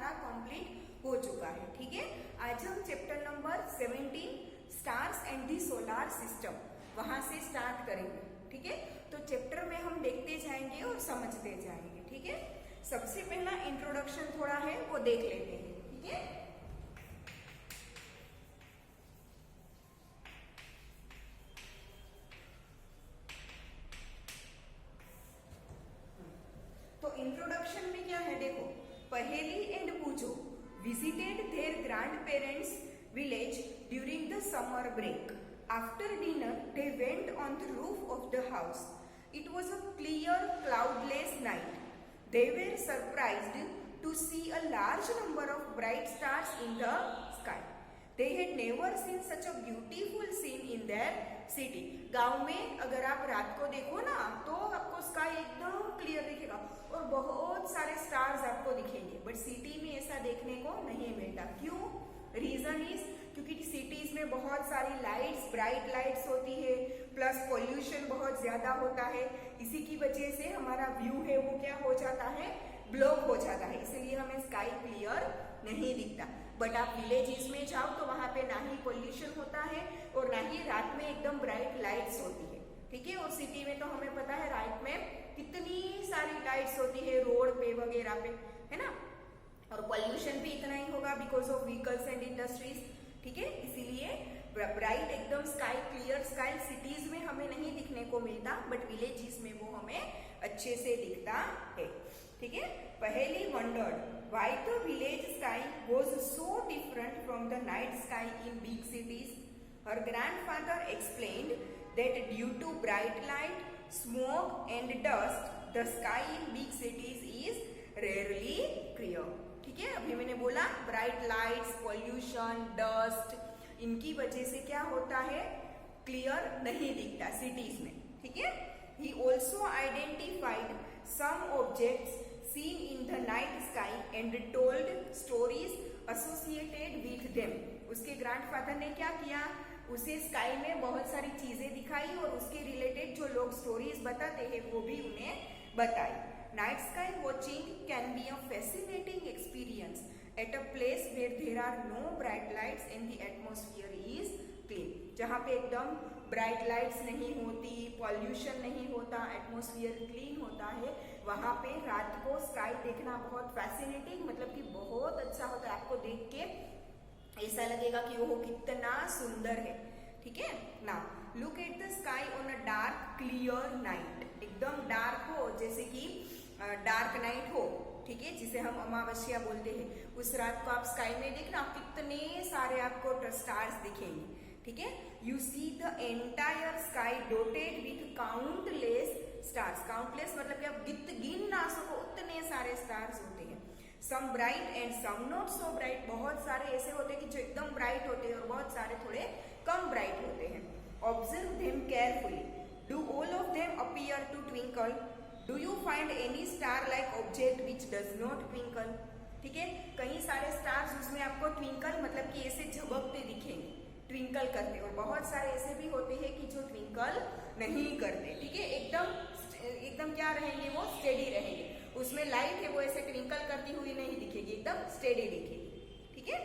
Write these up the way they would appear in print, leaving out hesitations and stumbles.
हमारा कंप्लीट हो चुका है। ठीक है, आज हम chapter number 17 stars and the solar system वहां से स्टार्ट करेंगे। ठीक है, तो चैप्टर में हम देखते जाएंगे और समझते जाएंगे। ठीक है, सबसे पहला इंट्रोडक्शन थोड़ा है वो देख लेते हैं। ठीक है, तो इंट्रोडक्शन में क्या है देखो, Paheli and Boojho visited their grandparents village during the summer break. After dinner they went on the roof of the house. It was a clear cloudless night. They were surprised to see a large number of bright stars in the sky. They had never seen such a beautiful scene in their city. गांव में अगर आप रात को देखो ना तो आपको स्काई एकदम क्लियर दिखेगा और बहुत सारे स्टार्स आपको दिखेंगे, बट सिटी में ऐसा देखने को नहीं मिलता। क्यों? रीजन इज क्योंकि सिटीज में बहुत सारी लाइट्स, ब्राइट लाइट्स होती है, प्लस पोल्यूशन बहुत ज्यादा होता है। इसी की वजह से हमारा व्यू है वो क्या हो जाता है, ब्लॉक हो जाता है, इसलिए हमें स्काई क्लियर नहीं दिखता। बट आप विलेजेस में जाओ तो वहां पे ना ही पोल्यूशन होता है और ना ही रात में एकदम ब्राइट लाइट्स होती है। ठीक है, और सिटी में तो हमें पता है रात में कितनी सारी लाइट्स होती है रोड पे वगैरह पे, है ना, और पोल्यूशन भी इतना ही होगा because of vehicles and industries. ठीक है, इसीलिए ब्राइट एकदम स्काई, क्लियर स्काई सिटीज में हमें नहीं दिखने को मिलता, बट विलेजेस में वो हमें अच्छे से दिखता है। ठीक है, Paheli wondered why the village sky was so different from the night sky in big cities. Her grandfather explained that due to bright light, smoke and dust the sky in big cities is rarely clear. ठीक है, अभी मैंने बोला bright lights, pollution, dust, इनकी वजह से क्या होता है, क्लियर नहीं दिखता सिटीज में। ठीक है, he also identified some objects seen in the night sky and told stories associated with them. उसके ग्रैंडफादर ने क्या किया, उसे स्काई में बहुत सारी चीजें दिखाई और उसके रिलेटेड जो लोग स्टोरीज बताते हैं वो भी उन्हें बताई। Night sky watching can be a fascinating experience at a place where there are no bright lights and the atmosphere is clean. जहाँ पे एकदम ब्राइट लाइट्स नहीं होती, पॉल्यूशन नहीं होता, एटमॉस्फेयर क्लीन होता है, वहां पे रात को स्काई देखना बहुत फैसिनेटिंग, मतलब कि बहुत अच्छा होता है। आपको देख के ऐसा लगेगा कि वो कितना सुंदर है। ठीक है ना, look at the sky on a dark clear night. एकदम डार्क हो, जैसे कि डार्क नाइट हो, ठीक है, जिसे हम अमावस्या बोलते हैं, उस रात को आप स्काई में देखना कितने सारे आपको स्टार्स दिखेंगे। ठीक है, you see the entire sky डोटेड with countless stars. Countless मतलब कि आप गिन ना सको उतने सारे स्टार्स होते हैं। Some bright and some not so bright. बहुत सारे ऐसे होते हैं कि जो एकदम ब्राइट होते हैं और बहुत सारे थोड़े कम ब्राइट होते हैं। Observe them carefully. Do all of them appear to twinkle? Do you find any star like object which does not twinkle? ठीक है, कई सारे स्टार्स उसमें आपको ट्विंकल मतलब कि ऐसे झपकते दिखेंगे, ट्विंकल करते, और बहुत सारे ऐसे भी होते हैं कि जो ट्विंकल नहीं करते। ठीक है, एकदम क्या रहेंगे, वो स्टेडी रहेंगे, उसमें लाइट है वो ऐसे ट्विंकल करती हुई नहीं दिखेगी, एकदम स्टेडी दिखेगी। ठीक है,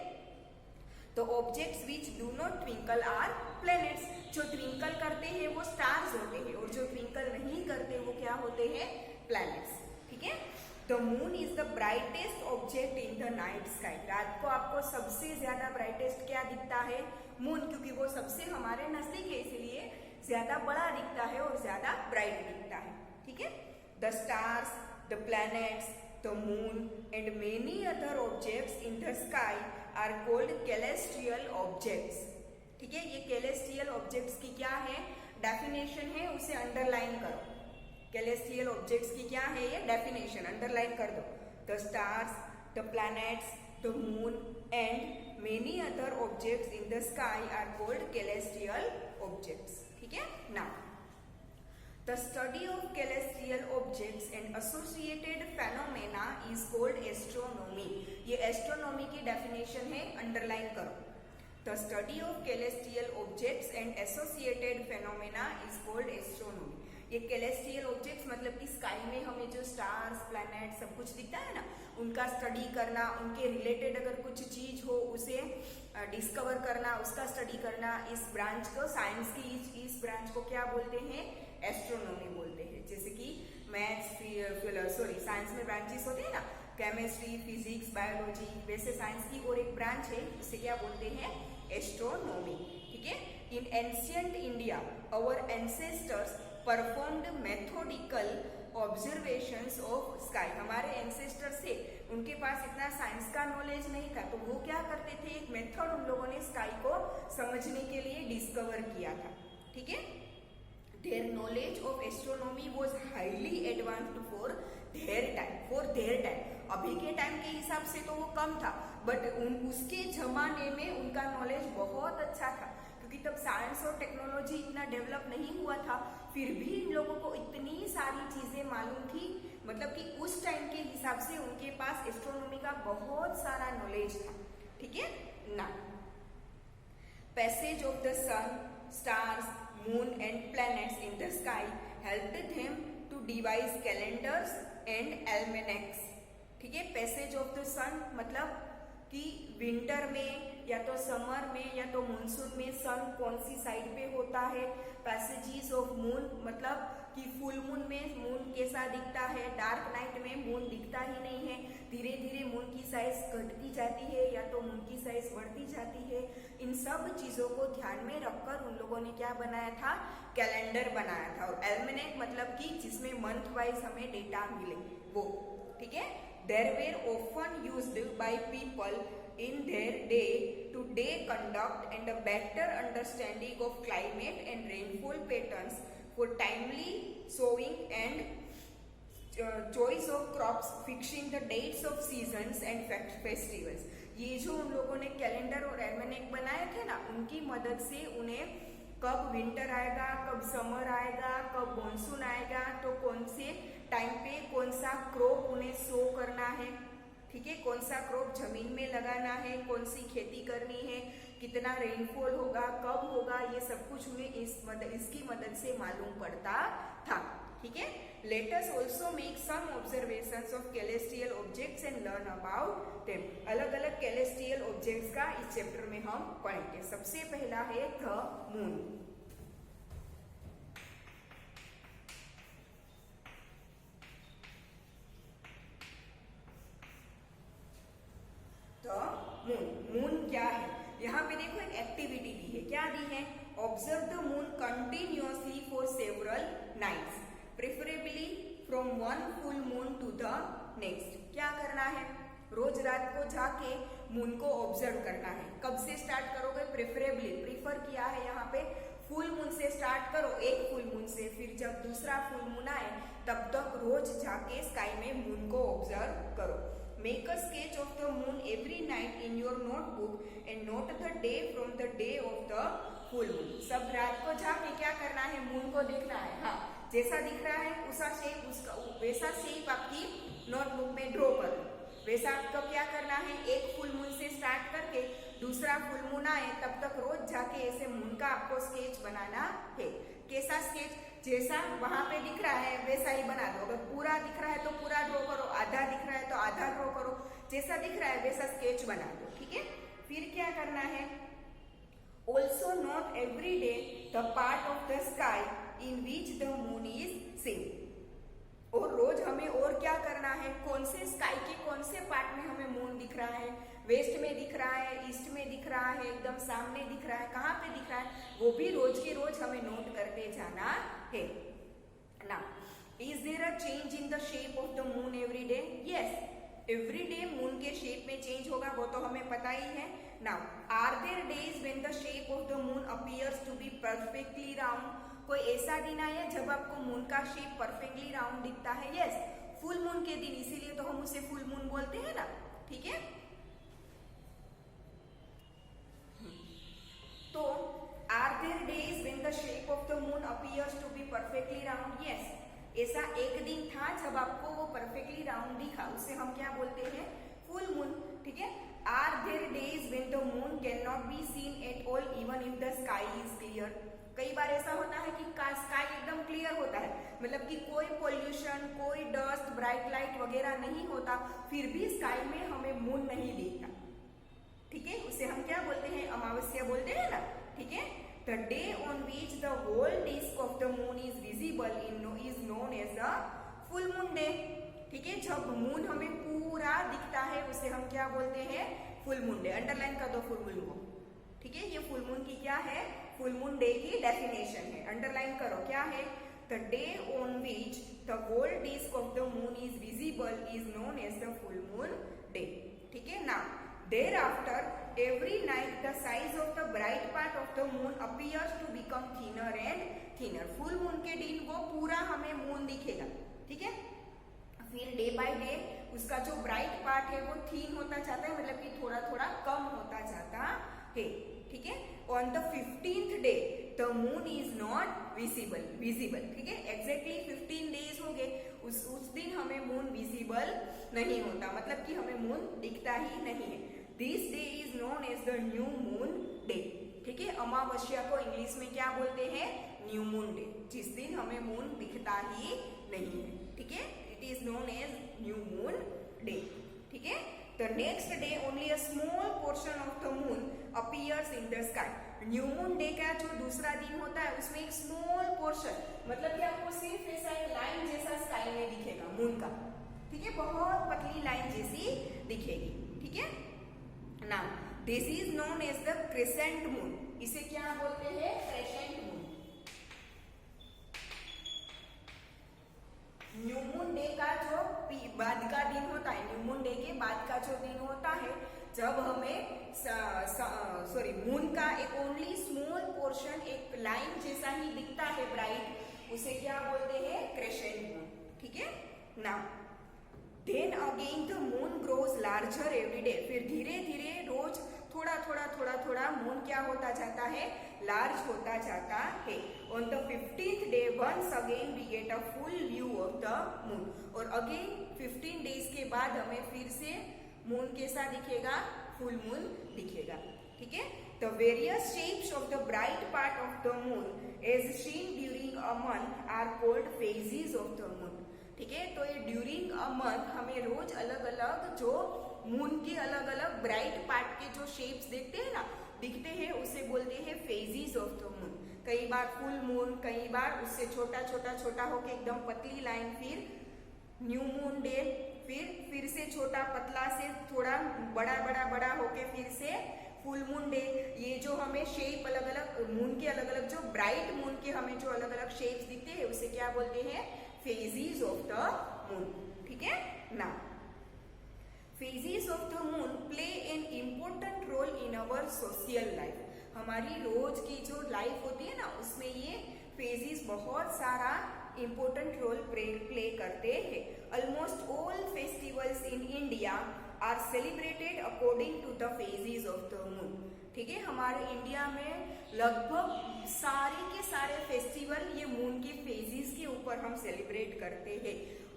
तो objects which do not twinkle are planets. जो ट्विंकल करते हैं वो स्टार्स होते हैं और जो ट्विंकल नहीं करते वो क्या होते हैं, प्लैनेट्स। ठीक है, the moon is the brightest object in the night sky. रात को आपको सबसे ज्यादा ब्राइटेस्ट क्या दिखता है, मून, क्योंकि वो सबसे हमारे नजदीक है, इसलिए ज्यादा बड़ा दिखता है और ज्यादा ब्राइट दिखता है। ठीक है, the stars, the planets, the moon and many other objects in the sky are called celestial objects. ठीक है, ये कैलेस्ट्रियल ऑब्जेक्ट्स की क्या है, डेफिनेशन है, उसे अंडरलाइन करो। कैलेस्ट्रियल ऑब्जेक्ट्स की क्या है, ये डेफिनेशन अंडरलाइन कर दो। The stars, the planets, the moon and many other objects in the sky are called celestial objects. ठीक है, now the study of celestial objects and associated phenomena is called astronomy. ये astronomy की definition है, underline करो। The study of celestial objects and associated phenomena is called astronomy. ये celestial objects मतलब कि sky में हमें जो स्टार्स, प्लैनेट सब कुछ दिखता है ना, उनका स्टडी करना, उनके रिलेटेड अगर कुछ चीज हो उसे डिस्कवर करना, उसका स्टडी करना, इस ब्रांच को, साइंस की इस ब्रांच को क्या बोलते हैं, एस्ट्रोनॉमी बोलते हैं। जैसे कि मैथ्स, साइंस में ब्रांचेस होते हैं ना, केमिस्ट्री, फिजिक्स, बायोलॉजी, वैसे साइंस की और एक ब्रांच है उसे क्या बोलते हैं, एस्ट्रोनॉमी। ठीक है। In ancient India our ancestors performed methodical observations of sky. हमारे एंसेस्टर्स थे, उनके पास इतना साइंस का नॉलेज नहीं था, तो वो क्या करते थे, एक मेथड उन लोगों ने स्काई को समझने के लिए डिस्कवर किया था। ठीक है। Their knowledge of astronomy was highly advanced for their time। अभी के टाइम के हिसाब से तो वो कम था, बट उसके जमाने में उनका नॉलेज बहुत अच्छा था, क्योंकि तब साइंस और टेक्नोलॉजी इतना डेवलप नहीं हुआ था, फिर भी इन लोगों को इतनी सारी चीजें मालूम थी, मतलब कि उस टाइम के हिसाब से उनके पास एस्ट्रोनॉमी का बहुत सारा नॉलेज था। ठीक है ना। Passage of the sun, stars, moon and planets in the sky helped them to devise calendars and almanacs। ठीक है। पैसेज ऑफ द सन मतलब कि विंटर में या तो समर में या तो मानसून में सन कौन सी साइड पे होता है। पैसेजेस ऑफ मून मतलब कि फुल मून में मून कैसा दिखता है, डार्क नाइट में मून दिखता ही नहीं है, धीरे धीरे मून की साइज घटती जाती है या तो मून की साइज बढ़ती जाती है। इन सब चीजों को ध्यान में रखकर उन लोगों ने क्या बनाया था, कैलेंडर बनाया था। और एल्मेनेक मतलब कि जिसमें मंथ वाइज हमें डेटा मिले वो। ठीक है। There were often used by people in their day-to-day conduct and a better understanding of climate and rainfall patterns for timely sowing and choice of crops, fixing the dates of seasons and festivals। ये जो उन लोगों ने calendar और एल्मेनेक बनाए थे ना, उनकी मदद से उन्हें कब विंटर आएगा, कब समर आएगा, कब मानसून आएगा, तो कौन से टाइम पे कौन सा क्रॉप उन्हें सो करना है। ठीक है। कौन सा क्रॉप जमीन में लगाना है, कौन सी खेती करनी है, कितना रेनफॉल होगा, कब होगा, ये सब कुछ उन्हें इसकी मदद से मालूम पड़ता था। ठीक है। Let us also make some observations of celestial objects and learn about them. अलग अलग कैलेस्ट्रियल ऑब्जेक्ट्स का इस चैप्टर में हम पढ़ेंगे। सबसे पहला है द मून। मून क्या है, यहाँ पे देखो एक एक्टिविटी दी है। क्या दी है, observe the moon continuously for several nights, preferably from one full moon to the next. क्या करना है, रोज रात को जाके मून को ऑब्जर्व करना है। कब से स्टार्ट करोगे, प्रेफरेबली प्रीफर किया है यहाँ पे फुल मून से स्टार्ट करो, एक फुल मून से, फिर जब दूसरा फुल मून आए तब तक रोज जाके स्काई में मून को ऑब्जर्व करो। Make a sketch of the moon every night in your notebook and note the day from the day of the full moon। सब रात को जाके क्या करना है, मून को देखना है। हाँ, जैसा दिख रहा है वैसा शेप आपकी नोटबुक में ड्रॉ कर लो। वैसा आपको क्या करना है, एक फुल मून से स्टार्ट करके दूसरा फुल मून आए तब तक रोज जाके ऐसे मून का आपको स्केच बनाना है। कैसा स्केच, जैसा वहां पे दिख रहा है वैसा ही बना दो। अगर पूरा दिख रहा है तो पूरा ड्रॉ करो, आधा दिख रहा है तो आधा ड्रॉ करो, जैसा दिख रहा है वैसा स्केच बना दो। ठीक है। फिर क्या करना है, also note every day the part of the sky in which the moon is seen. और रोज हमें और क्या करना है, कौन से स्काई के कौन से पार्ट में हमें मून दिख रहा है, वेस्ट में दिख रहा है, ईस्ट में दिख रहा है, एकदम सामने दिख रहा है, कहाँ पे दिख रहा है, वो भी रोज के रोज हमें नोट करते जाना है ना। Is there a change in the shape of the moon every day? Yes, every day moon के शेप में चेंज होगा, वो तो हमें पता ही है। Now are there days when the shape of the moon appears to be perfectly round? कोई ऐसा दिन आया जब आपको मून का शेप परफेक्टली राउंड दिखता है? यस, फुल मून के दिन, इसीलिए तो हम उसे फुल मून बोलते हैं ना। ठीक है। तो are there days when the shape of the moon appears to be perfectly round? Yes, ऐसा एक दिन था जब आपको वो परफेक्टली राउंड दिखा, उसे हम क्या बोलते हैं, फुल मून। ठीक है। Are there days when the moon can not be seen at all even if the sky is clear? कई बार ऐसा होता है कि स्काई एकदम क्लियर होता है, मतलब कि कोई पोल्यूशन, कोई डस्ट, ब्राइट लाइट वगैरह नहीं होता, फिर भी स्काई में हमें मून नहीं दिखता, ठीक है, उसे हम क्या बोलते हैं, अमावस्या बोलते हैं ना, ठीक है। The day on which the whole disc of the moon is visible is known as the full moon day, ठीक है। जब मून हमें पूरा दिखता है उसे हम क्या बोलते हैं, फुल मून डे। अंडरलाइन कर दो फुल मून को, ठीक है। ये फुल मून की क्या है, फुल मून डे की डेफिनेशन है, अंडरलाइन करो क्या है। The day on which the whole disc of the moon is visible is known as the full moon day, ठीक है ना। Thereafter, every night the size of the bright part of the moon appears to become thinner and thinner. Full moon के दिन वो पूरा हमें moon दिखेगा, ठीक है। फिर डे बाय डे उसका जो ब्राइट पार्ट है वो थीन होता जाता है, मतलब कि थोड़ा थोड़ा कम होता जाता है, ठीक है। On the 15th day the moon is not visible, ठीक है। एग्जैक्टली 15 डेज हो गए, उस दिन हमें मून विजिबल नहीं होता, मतलब कि हमें मून दिखता ही नहीं है। This day is known as the new moon day, ठीक है। अमावस्या को इंग्लिश में क्या बोलते हैं, न्यू मून डे, जिस दिन हमें मून दिखता ही नहीं है, ठीक है। It is known as new moon day, ठीक है। The next day only a small portion of the moon appears in the sky. New moon day का जो दूसरा दिन होता है उसमें एक स्मॉल पोर्शन, मतलब कि आपको सिर्फ ऐसा एक लाइन जैसा स्काई में दिखेगा मून का, ठीक है, बहुत पतली लाइन जैसी दिखेगी, ठीक है। Now this is known as the crescent moon, इसे क्या बोलते हैं, crescent moon. New moon day का जो बाद का दिन होता है, न्यू मून डे के बाद का जो दिन होता है, जब हमें मून का एक ओनली स्मॉल पोर्शन एक लाइन जैसा ही दिखता है ब्राइट, उसे क्या बोलते हैं, क्रेसेंट मून, ठीक है। Now then again the moon grows larger every day, फिर धीरे धीरे रोज थोड़ा मून क्या होता जाता है, लार्ज होता जाता है। On the 15th day once again we get a full view of the moon, और अगेन 15 डेज के बाद हमें फिर से मून कैसा दिखेगा, फुल मून दिखेगा, ठीक है। The various shapes of the bright part of the moon as seen during a month are called phases of the moon, ठीक है। तो ये ड्यूरिंग अ मंथ हमें रोज अलग अलग जो मून के अलग अलग ब्राइट पार्ट के जो शेप्स देखते हैं ना, दिखते हैं, उसे बोलते हैं फेजेस ऑफ द मून। कई बार फुल मून, कई बार उससे छोटा होके एकदम पतली लाइन, फिर न्यू मून डे, फिर से छोटा पतला से थोड़ा बड़ा होके फिर से फुल मून डे। ये जो हमें शेप अलग अलग मून के अलग अलग जो ब्राइट मून के हमें जो अलग अलग शेप्स दिखते हैं उसे क्या बोलते हैं, फेजेस ऑफ द मून, ठीक है ना। Phases of the moon play an important role in our social life, हमारी रोज की जो लाइफ होती है ना उसमें ये फेजेस बहुत सारा इम्पोर्टेंट रोल प्ले करते हैं। Almost all festivals in India are celebrated according to the phases of the moon, ठीक है। हमारे इंडिया में लगभग सारे के सारे फेस्टिवल ये मून के फेजेस के ऊपर हम सेलिब्रेट करते हैं।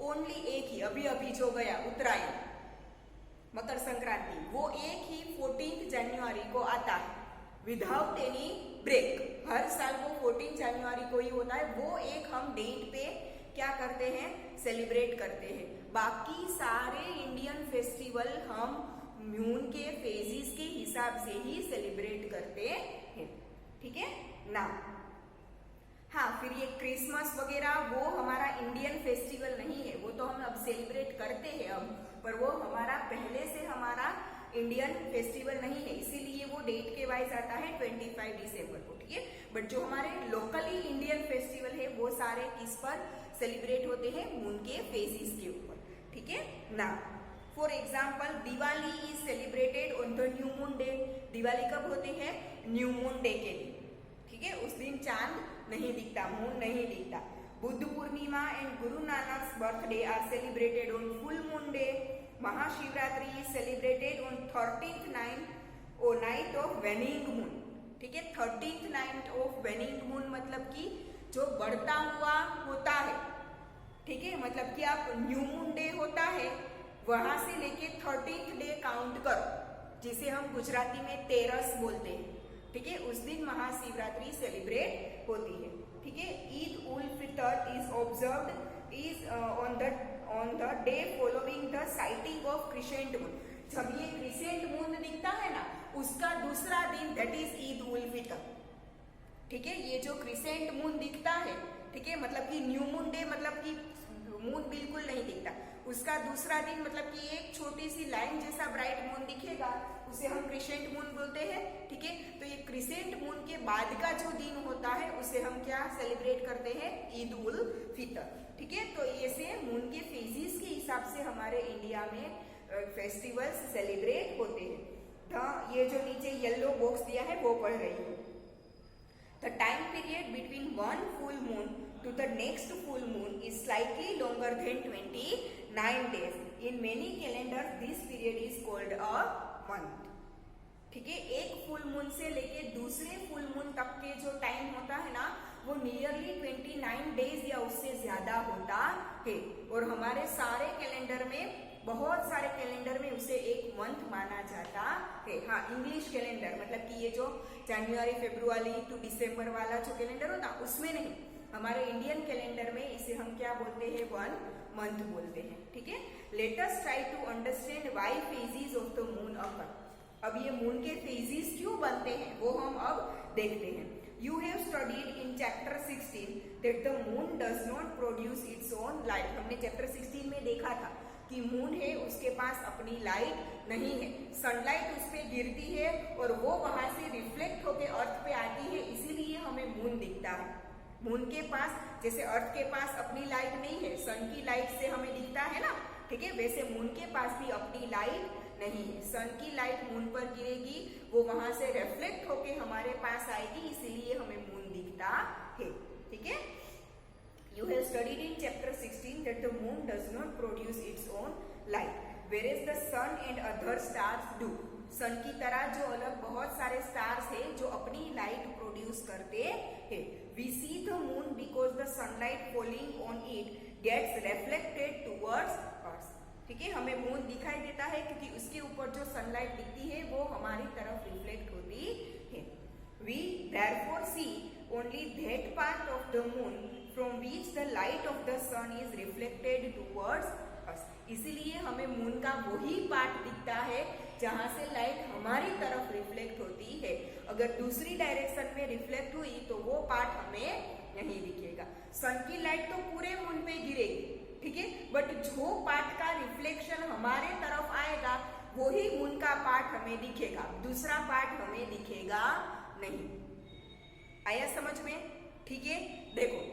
ओनली एक ही अभी जो गया उत्तरायण, मकर संक्रांति, वो एक ही 14 जनवरी को आता है विदाउट एनी ब्रेक। हर साल वो 14 जनवरी को ही होता है, वो एक हम डेट पे क्या करते हैं, सेलिब्रेट करते हैं। बाकी सारे इंडियन फेस्टिवल हम मून के फेजेस के हिसाब से ही सेलिब्रेट करते हैं, ठीक है ना। हाँ, फिर ये क्रिसमस वगैरह वो हमारा इंडियन फेस्टिवल नहीं है, वो तो हम अब सेलिब्रेट करते हैं अब, पर वो हमारा पहले से हमारा इंडियन फेस्टिवल नहीं है, इसीलिए वो डेट के वाइज आता है 25 दिसंबर को, ठीक है। बट जो हमारे लोकली इंडियन फेस्टिवल है वो सारे किस पर सेलिब्रेट होते हैं, मून के फेजेस के ऊपर, ठीक है ना। For example Diwali is celebrated on the new moon day, Diwali कब होती है, न्यू मून डे के दिन, ठीक है। उस दिन चांद नहीं दिखता, मून नहीं दिखता। Buddha Purnima and Guru Nanak birthday are celebrated on full moon day. Mahashivratri is celebrated on 13th night of waning moon, ठीक है। 13th night of waning moon मतलब कि जो बढ़ता हुआ होता है, ठीक है, मतलब कि आप न्यू मून डे होता है वहां से लेके 13th डे काउंट करो, जिसे हम गुजराती में तेरस बोलते हैं, ठीक है। उस दिन महाशिवरात्रि सेलिब्रेट होती है, ठीक है। Eid ul Fitr is observed on the day following the sighting of crescent moon. जब ये क्रिसेंट मून दिखता है ना, उसका दूसरा दिन, दैट इज ईद उल फितर। ठीक है, ये जो क्रिसेंट मून दिखता है, ठीक है, मतलब कि न्यू मून डे, मतलब कि मून बिल्कुल नहीं दिखता, उसका दूसरा दिन मतलब कि एक छोटी सी लाइन जैसा ब्राइट मून दिखेगा, उसे हम क्रिसेंट मून बोलते हैं। ठीक है, तो ये क्रिसेंट मून के बाद का जो दिन होता है उसे हम क्या सेलिब्रेट करते हैं, ईद उल फितर। ठीक है, तो ऐसे मून के फेजेस के हिसाब से हमारे इंडिया में फेस्टिवल्स सेलिब्रेट होते हैं। तो ये जो नीचे येलो बॉक्स दिया है वो पढ़ रही हूँ। The time period between one full moon to the next full moon is slightly longer than 29 days. In many calendars, this period is called a month. ठीक है, एक फुल मून से लेके दूसरे फुल मून तक के जो टाइम होता है ना, वो नियरली 29 डेज या उससे ज्यादा होता है। और हमारे सारे कैलेंडर में, बहुत सारे कैलेंडर में उसे एक मंथ माना जाता है। हाँ, इंग्लिश कैलेंडर मतलब कि ये जो जनवरी फरवरी टू दिसंबर वाला जो कैलेंडर होता उसमें नहीं, हमारे इंडियन कैलेंडर में इसे हम क्या बोलते हैं, 1 मंथ बोलते हैं। ठीक है, let us try to understand why phases of the moon occur. अब ये मून के फेजेस क्यों बनते हैं वो हम अब देखते हैं। You have studied in chapter 16 that the moon does not produce its own light. हमने चैप्टर 16 में देखा था कि मून है, उसके पास अपनी लाइट नहीं है, सनलाइट उस पर गिरती है और वो वहां से रिफ्लेक्ट होकर अर्थ पे आती है, इसीलिए हमें मून दिखता है। मून के पास, जैसे अर्थ के पास अपनी लाइट नहीं है, सन की लाइट से हमें दिखता है ना, ठीक है, वैसे मून के पास भी अपनी लाइट नहीं है। सन की लाइट मून पर गिरेगी, वो वहां से रिफ्लेक्ट होके हमारे पास आएगी, इसीलिए हमें मून दिखता है। ठीक है, You have studied in chapter 16 that the moon does not produce its own light, whereas the sun and other stars do. सन की तरह जो अलग बहुत सारे स्टार्स हैं जो अपनी लाइट प्रोड्यूस करते हैं। We see the moon because the sunlight falling on it gets reflected towards us. ठीक है, हमें मून दिखाई देता है क्योंकि उसके ऊपर जो सनलाइट दिखती है वो हमारी तरफ रिफ्लेक्ट होती है। We therefore see only that part of the moon from which the light of the sun is reflected towards us. इसीलिए हमें मून का वही पार्ट दिखता है जहां से लाइट हमारी तरफ रिफ्लेक्ट होती है। अगर दूसरी डायरेक्शन में रिफ्लेक्ट हुई तो वो पार्ट हमें नहीं दिखेगा। सन की लाइट तो पूरे मून पे गिरेगी, ठीक है, बट जो पार्ट का रिफ्लेक्शन हमारे तरफ आएगा वही मून का पार्ट हमें दिखेगा, दूसरा पार्ट हमें दिखेगा नहीं। आया समझ में? ठीक है, देखो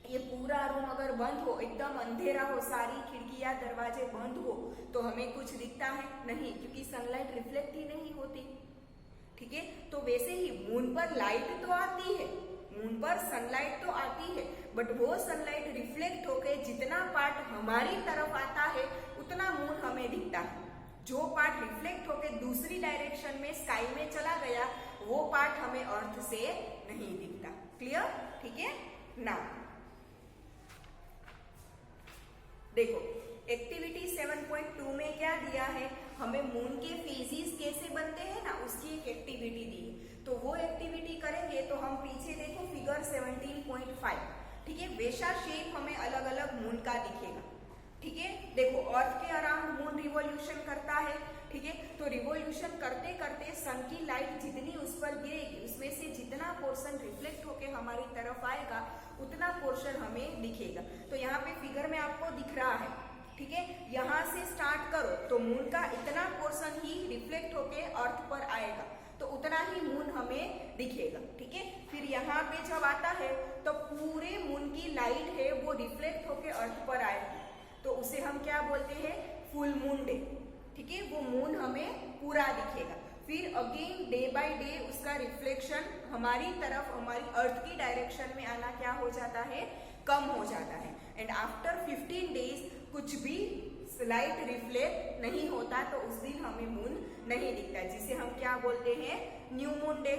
ये पूरा रूम अगर बंद हो, एकदम अंधेरा हो, सारी खिड़कियां दरवाजे बंद हो, तो हमें कुछ दिखता है नहीं, क्योंकि सनलाइट रिफ्लेक्ट ही नहीं होती। ठीक है, तो वैसे ही मून पर लाइट तो आती है, मून पर सनलाइट तो आती है, बट वो सनलाइट रिफ्लेक्ट होके जितना पार्ट हमारी तरफ आता है उतना मून हमें दिखता है। जो पार्ट रिफ्लेक्ट होके दूसरी डायरेक्शन में स्काई में चला गया वो पार्ट हमें अर्थ से नहीं दिखता। क्लियर? ठीक है ना। देखो एक्टिविटी 7.2 में क्या दिया है, हमें मून के फेजेस कैसे बनते हैं ना उसकी एक एक्टिविटी दी है, तो वो एक्टिविटी करेंगे। तो हम पीछे देखो फिगर 17.5, ठीक है, वैसा शेप हमें अलग अलग मून का दिखेगा। ठीक है, देखो अर्थ के अराउंड मून रिवॉल्यूशन करता है, ठीक है, तो रिवॉल्यूशन करते करते सन की लाइट जितनी उस पर गिरेगी उसमें से जितना पोर्शन रिफ्लेक्ट होके हमारी तरफ आएगा उतना पोर्शन हमें दिखेगा। तो यहाँ पे फिगर में आपको दिख रहा है, ठीक है, यहाँ से स्टार्ट करो तो मून का इतना पोर्शन ही रिफ्लेक्ट होके अर्थ पर आएगा, तो उतना ही मून हमें दिखेगा। ठीक है, फिर यहाँ पे जब आता है तो पूरे मून की लाइट है वो रिफ्लेक्ट होके अर्थ पर आएगी, तो उसे हम क्या बोलते हैं, फुल मून डे। ठीक है, वो मून हमें पूरा दिखेगा। फिर अगेन डे बाय डे उसका रिफ्लेक्शन हमारी तरफ, हमारी अर्थ की डायरेक्शन में आना क्या हो जाता है, कम हो जाता है। एंड आफ्टर 15 डेज कुछ भी लाइट रिफ्लेक्ट नहीं होता, तो उस दिन हमें मून नहीं दिखता, जिसे हम क्या बोलते हैं, न्यू मून डे।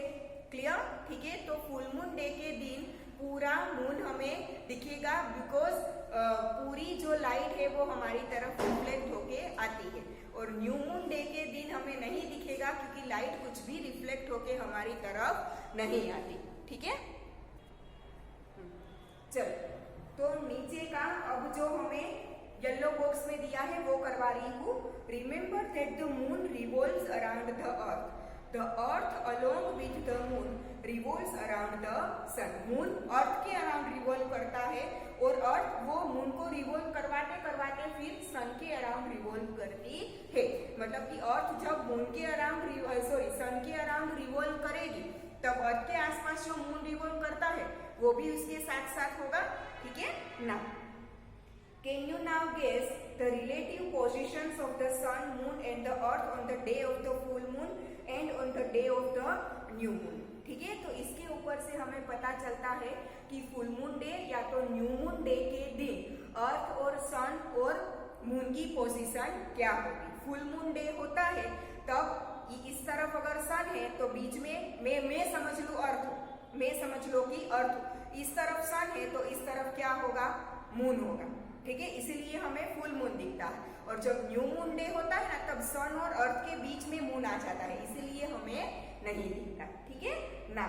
क्लियर? ठीक है, तो फुल मून डे के दिन पूरा मून हमें दिखेगा, बिकॉज पूरी जो लाइट है वो हमारी तरफ रिफ्लेक्ट होके आती है। और न्यू मून डे के दिन हमें नहीं दिखेगा क्योंकि लाइट कुछ भी रिफ्लेक्ट होके हमारी तरफ नहीं आती। ठीक है, चलो तो नीचे का अब जो हमें येलो बॉक्स में दिया है वो करवा रही हूँ। Remember that the moon revolves around the earth along with the moon revolves around the sun. Moon earth के अराउंड रिवॉल्व करता है और अर्थ वो मून को रिवॉल्व करवाते करवाते फिर सन के अराउंड रिवॉल्व करती है। मतलब कि अर्थ जब मून के अराउंड सन के अराउंड रिवॉल्व करेगी तब अर्थ के आसपास जो मून रिवॉल्व करता है वो भी उसके साथ साथ होगा। ठीक है ना। Can you now guess the relative positions of the sun, moon and the earth on the day of the full moon and on the day of the new moon? ठीक है, तो इसके ऊपर से हमें पता चलता है कि फुल मून डे या तो न्यू मून डे के दिन अर्थ और सन और मून की पोजीशन क्या होगी। फुल मून डे होता है तब इस तरफ अगर सन है तो बीच में मैं समझ लू अर्थ, मैं समझ लो कि अर्थ, इस तरफ सन है तो इस तरफ क्या होगा, मून होगा। ठीक है, इसीलिए हमें फुल मून दिखता है। और जब न्यू मून डे होता है ना तब सन और अर्थ के बीच में मून आ जाता है, इसीलिए हमें नहीं दिखता। ठीक है ना।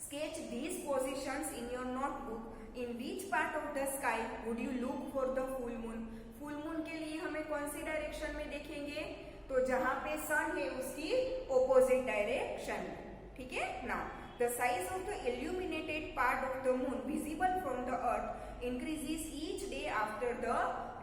Sketch these positions in your notebook. In which part of the sky would you look for the full moon. Full moon के लिए हमें कौन सी डायरेक्शन में देखेंगे, तो जहां पे सन है उसकी ऑपोजिट डायरेक्शन। ठीक है ना। The size of the illuminated part of the moon visible from the earth increases each day after the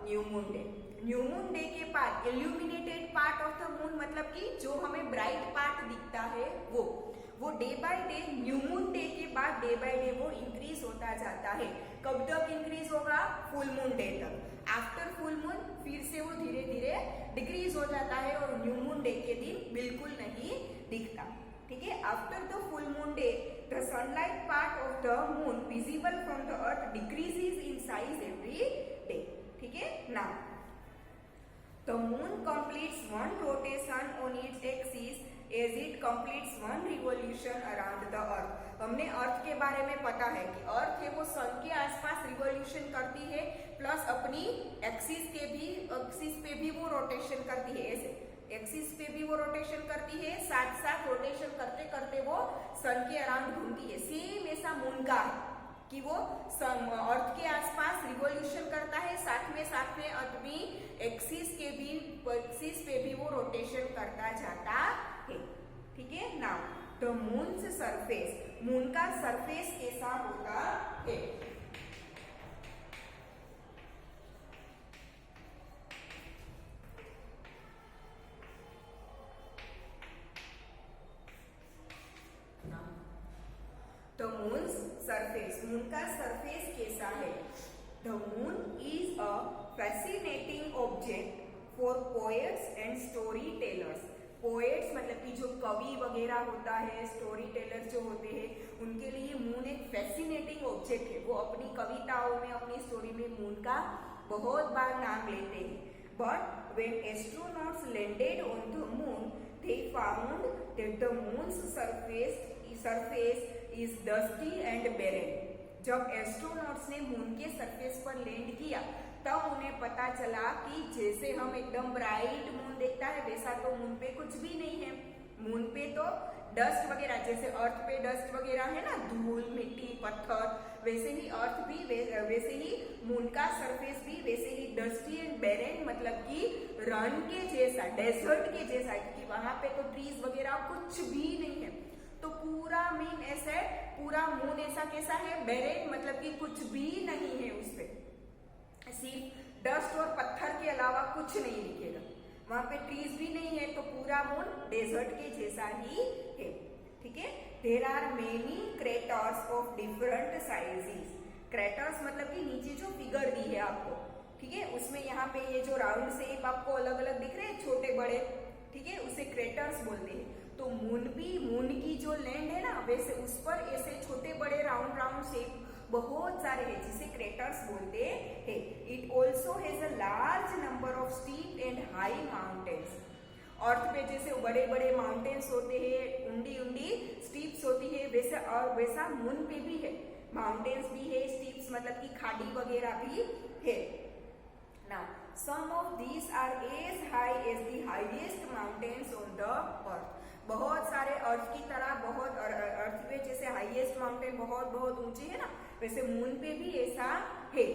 new moon day. New moon day के बाद illuminated part of the moon मतलब कि जो हमें bright part दिखता है वो day by day new moon day के बाद डे बाय डे वो इंक्रीज होता जाता है। कब तक इंक्रीज होगा, फुल मून डे तक। आफ्टर फुल मून फिर से वो धीरे धीरे डिक्रीज हो जाता है और न्यू मून डे के दिन बिल्कुल नहीं दिखता। ठीक है। After the full moon day the sunlight part of the moon visible from the earth decreases in size every day. ठीक है ना। The moon completes one rotation on its axis as it completes one revolution around the earth. हमने earth के बारे में पता है कि अर्थ है वो सन के आसपास रिवॉल्यूशन करती है प्लस अपनी एक्सिस पे भी वो रोटेशन करती है। ऐसे एक्सिस पे भी वो रोटेशन करती है, साथ साथ रोटेशन करते करते वो सन के अराउंड घूमती है। सेम ऐसा मून का है कि वो अर्थ के आसपास रिवॉल्यूशन करता है, साथ में अपनी एक्सिस पे भी वो रोटेशन करता जाता है। ठीक है ना। द मून्स सरफेस, मून का सरफेस कैसा होता है। द मून्स सरफेस, मून का सरफेस कैसा है। The moon is a fascinating object for poets and story tellers. Poets मतलब कि जो कवि वगैरह होता है, स्टोरी टेलर्स जो होते हैं, उनके लिए मून एक फैसिनेटिंग ऑब्जेक्ट है। वो अपनी कविताओं में, अपनी स्टोरी में मून का बहुत बार नाम लेते हैं। But when astronauts landed on the moon they found that the moon's surface is dusty and barren. जब एस्ट्रोनॉट्स ने मून के सरफेस पर लैंड किया तब उन्हें पता चला कि जैसे हम एकदम ब्राइट मून देखता है वैसा तो मून पे कुछ भी नहीं है। मून पे तो डस्ट वगैरह, जैसे अर्थ पे डस्ट वगैरह है ना, धूल, मिट्टी, पत्थर, वैसे ही अर्थ भी वैसे ही मून का सरफेस भी वैसे ही डस्टी एंड बैरेन मतलब कि रन के जैसा, डेजर्ट के जैसा, क्योंकि वहां पे तो ट्रीज वगैरह कुछ भी नहीं है। तो पूरा मीन ऐसा, पूरा मून ऐसा कैसा है, बैरेन मतलब कि कुछ भी नहीं है उस पे, सिर्फ डस्ट और पत्थर के अलावा कुछ नहीं दिखेगा। वहां पे ट्रीज भी नहीं है तो पूरा मून डेजर्ट के जैसा ही है। ठीक है। There are many craters of different sizes. Craters मतलब कि नीचे जो फिगर दी है आपको, ठीक है, उसमें यहाँ पे ये जो राउंड शेप आपको अलग अलग दिख रहे हैं, छोटे बड़े, ठीक है, उसे क्रेटर्स बोलते हैं। तो मून की जो लैंड है ना, वैसे उस पर ऐसे छोटे बड़े राउंड शेप बहुत सारे हैं जिसे क्रेटर्स बोलते हैं। It also has a large number of steep and high mountains. Earth पे जैसे बड़े बड़े माउंटेन्स होते हैं, ऊंडी स्टीप्स होती है, वैसा मून पे भी है, माउंटेन्स भी है, स्टीप्स मतलब कि खाड़ी वगैरह भी है। Now, some of these are as high as the highest mountains on the earth. बहुत सारे अर्थ की तरह, बहुत अर्थ पे जैसे हाईएस्ट माउंटेन बहुत ऊंचे है ना, वैसे मून पे भी ऐसा है।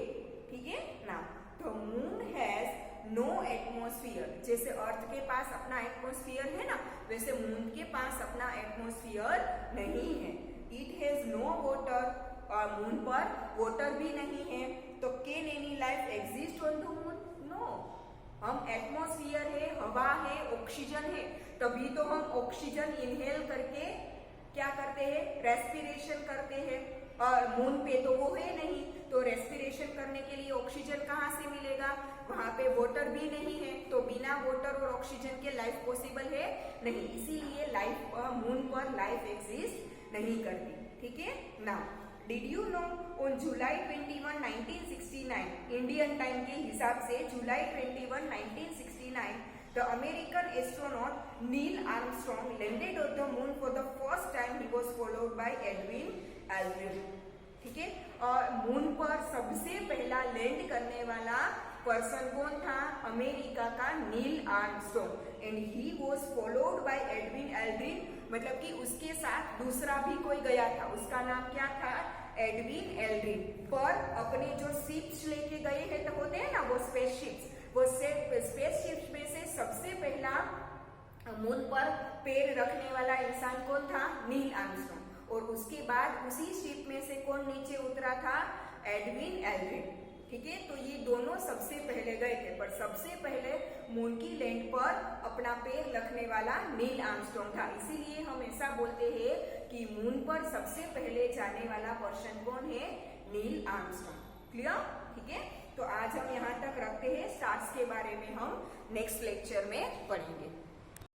ठीक है ना। The moon has no atmosphere. जैसे अर्थ के पास अपना एटमॉस्फेयर है ना, वैसे मून के पास अपना एटमॉस्फेयर नहीं है। इट हैज नो वाटर, और मून पर वाटर भी नहीं है। तो can any life exist on the moon? No. हम एटमॉस्फेयर है, हवा है, ऑक्सीजन है, तभी तो हम ऑक्सीजन इनहेल करके क्या करते हैं, रेस्पिरेशन करते हैं। और मून पे तो वो है नहीं, तो रेस्पिरेशन करने के लिए ऑक्सीजन कहाँ से मिलेगा? वहां पे वाटर भी नहीं है, तो बिना वाटर और ऑक्सीजन के लाइफ पॉसिबल है नहीं। इसीलिए लाइफ मून पर लाइफ एग्जिस्ट नहीं करती। ठीक है ना। Did you know on July 21, 1969 Indian time के हिसाब से जुलाई 21, 1969 the American astronaut Neil Armstrong landed on the moon for the first time. He was followed by Edwin Aldrin. ठीक है। और मून पर सबसे पहला लैंड करने वाला पर्सन कौन था? अमेरिका का Neil Armstrong. And he was followed by Edwin Aldrin, मतलब कि उसके साथ दूसरा भी कोई गया था, उसका नाम क्या था? Edwin Aldrin. पर अपने जो शिप्स लेके गए हैं तो होते हैं ना वो स्पेसशिप्स, वो स्पेसशिप्स में से सबसे पहला मून पर पैर रखने वाला इंसान कौन था? Neil Armstrong. और उसके बाद उसी शिप में से कौन नीचे उतरा था? Edwin Aldrin. ठीक है। तो ये दोनों सबसे पहले गए थे, पर सबसे पहले मून की लैंड पर अपना पैर रखने वाला नील आर्मस्ट्रॉन्ग था। इसीलिए हम ऐसा बोलते हैं कि मून पर सबसे पहले जाने वाला पर्सन कौन है? Neil Armstrong. क्लियर? ठीक है। तो आज हम यहाँ तक रखते हैं। स्टार्स के बारे में हम नेक्स्ट लेक्चर में पढ़ेंगे।